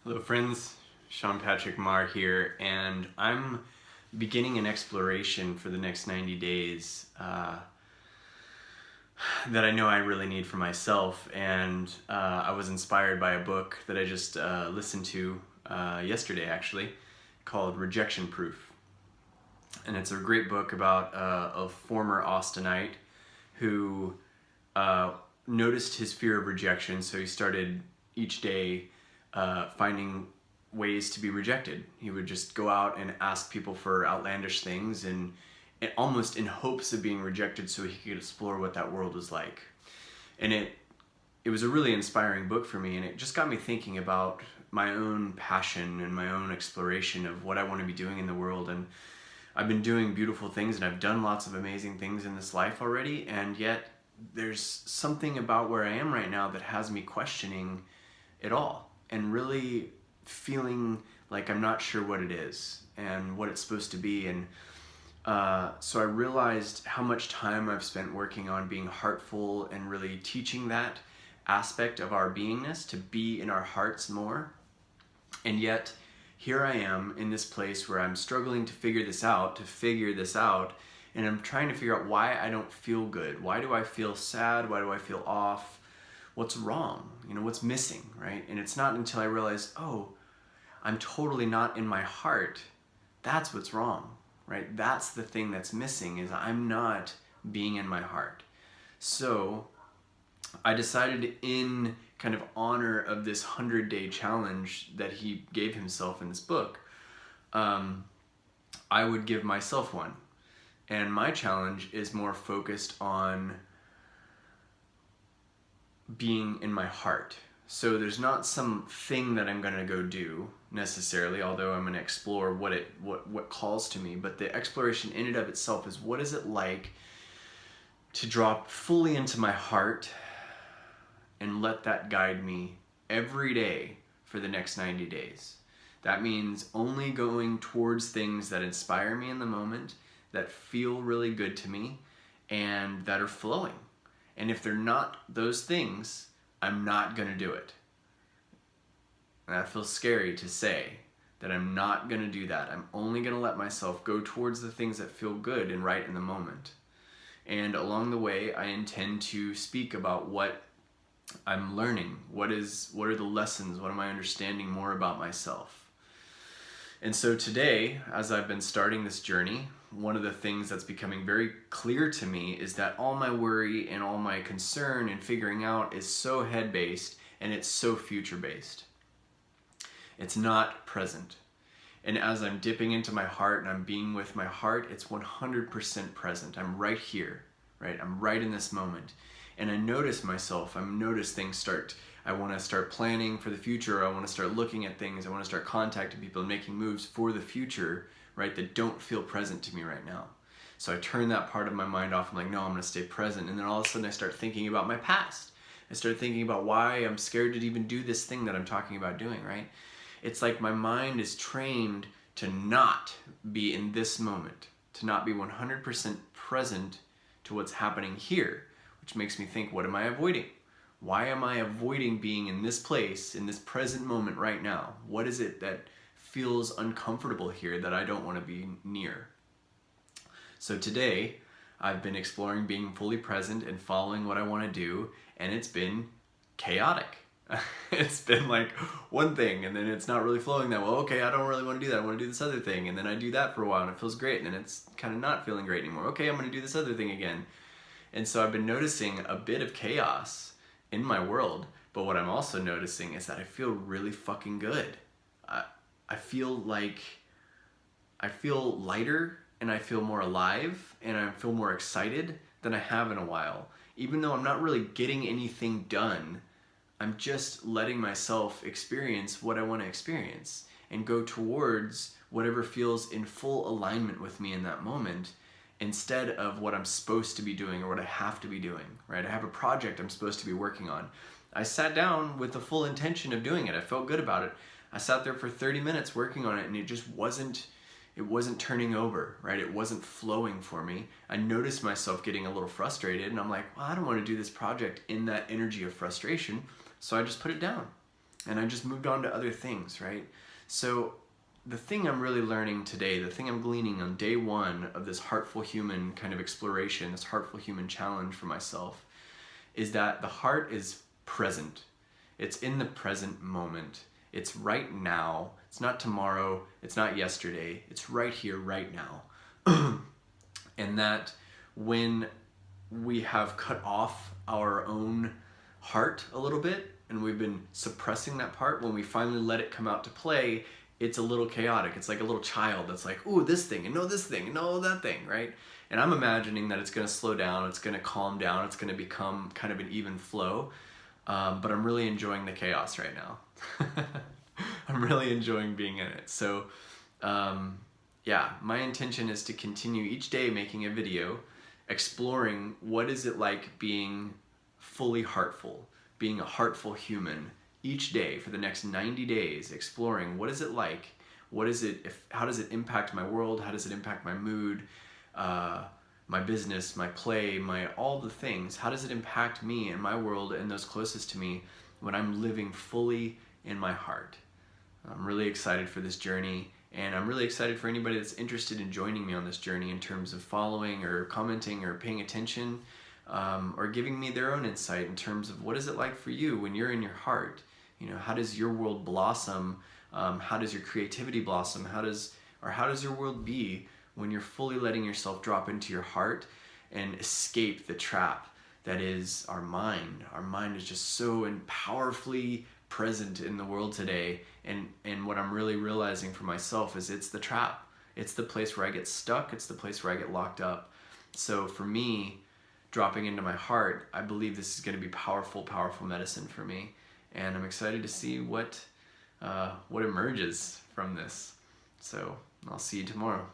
Hello friends, Sean Patrick Marr here, and I'm beginning an exploration for the next 90 days that I know I really need for myself, and I was inspired by a book that I just listened to yesterday actually, called Rejection Proof. And it's a great book about a former Austinite who noticed his fear of rejection, so he started each day finding ways to be rejected. He would just go out and ask people for outlandish things and almost in hopes of being rejected so he could explore what that world was like. And it was a really inspiring book for me, and it just got me thinking about my own passion and my own exploration of what I want to be doing in the world. And I've been doing beautiful things and I've done lots of amazing things in this life already, and yet there's something about where I am right now that has me questioning it all and really feeling like I'm not sure what it is and what it's supposed to be. And so I realized how much time I've spent working on being heartful and really teaching that aspect of our beingness to be in our hearts more. And yet here I am in this place where I'm struggling to figure this out, and I'm trying to figure out why I don't feel good. Why do I feel sad? Why do I feel off? What's wrong? What's missing, right? And it's not until I realize, oh, I'm totally not in my heart. That's what's wrong, right? That's the thing that's missing, is I'm not being in my heart. So I decided, in kind of honor of this 100-day challenge that he gave himself in this book, I would give myself one. And my challenge is more focused on being in my heart. So there's not some thing that I'm gonna go do necessarily, although I'm gonna explore what calls to me. But the exploration in and of itself is, what is it like to drop fully into my heart and let that guide me every day for the next 90 days. That means only going towards things that inspire me in the moment, that feel really good to me, and that are flowing. And if they're not those things, I'm not gonna do it. And that feels scary to say, that I'm not gonna do that. I'm only gonna let myself go towards the things that feel good and right in the moment. And along the way, I intend to speak about what I'm learning. What are the lessons? What am I understanding more about myself? And so today, as I've been starting this journey, one of the things that's becoming very clear to me is that all my worry and all my concern and figuring out is so head-based, and it's so future-based. It's not present. And as I'm dipping into my heart and I'm being with my heart, it's 100% present. I'm right here, right? I'm right in this moment. And I notice myself, I want to start planning for the future. I want to start looking at things. I want to start contacting people and making moves for the future, right, that don't feel present to me right now. So I turn that part of my mind off. I'm like, no, I'm going to stay present. And then all of a sudden I start thinking about my past. I start thinking about why I'm scared to even do this thing that I'm talking about doing, right? It's like my mind is trained to not be in this moment, to not be 100% present to what's happening here, which makes me think, what am I avoiding? Why am I avoiding being in this place, in this present moment right now? What is it that feels uncomfortable here that I don't want to be near? So today, I've been exploring being fully present and following what I want to do, and it's been chaotic. It's been like one thing, and then it's not really flowing that well. Okay, I don't really want to do that. I want to do this other thing, and then I do that for a while, and it feels great, and then it's kind of not feeling great anymore. Okay, I'm going to do this other thing again. And so I've been noticing a bit of chaos in my world, but what I'm also noticing is that I feel really fucking good. I feel lighter, and I feel more alive, and I feel more excited than I have in a while. Even though I'm not really getting anything done, I'm just letting myself experience what I want to experience and go towards whatever feels in full alignment with me in that moment, instead of what I'm supposed to be doing or what I have to be doing, right? I have a project I'm supposed to be working on. I sat down with the full intention of doing it. I felt good about it. I sat there for 30 minutes working on it, and it just wasn't turning over, right? It wasn't flowing for me. I noticed myself getting a little frustrated, and I'm like, well, I don't want to do this project in that energy of frustration, so I just put it down. and I just moved on to other things, right? So the thing I'm really learning today, the thing I'm gleaning on day one of this Heartful Human kind of exploration, this Heartful Human challenge for myself, is that the heart is present. It's in the present moment. It's right now. It's not tomorrow. It's not yesterday. It's right here, right now. And that when we have cut off our own heart a little bit and we've been suppressing that part, when we finally let it come out to play, it's a little chaotic. It's like a little child that's like, ooh, this thing, and no this thing, and no that thing, right? And I'm imagining that it's going to slow down, it's going to calm down, it's going to become kind of an even flow. But I'm really enjoying the chaos right now. I'm really enjoying being in it. So yeah, my intention is to continue each day making a video exploring what is it like being fully heartful, being a heartful human each day for the next 90 days, exploring what is it like, what is it, how does it impact my world, how does it impact my mood, my business, my play, all the things, how does it impact me and my world and those closest to me when I'm living fully in my heart. I'm really excited for this journey, and I'm really excited for anybody that's interested in joining me on this journey in terms of following or commenting or paying attention, or giving me their own insight in terms of what is it like for you when you're in your heart. You know, how does your world blossom? How does your creativity blossom? How does your world be when you're fully letting yourself drop into your heart and escape the trap that is our mind? Our mind is just so powerfully present in the world today, and what I'm really realizing for myself is it's the trap. It's the place where I get stuck. It's the place where I get locked up. So for me, dropping into my heart, I believe this is going to be powerful, powerful medicine for me, and I'm excited to see what emerges from this. So I'll see you tomorrow.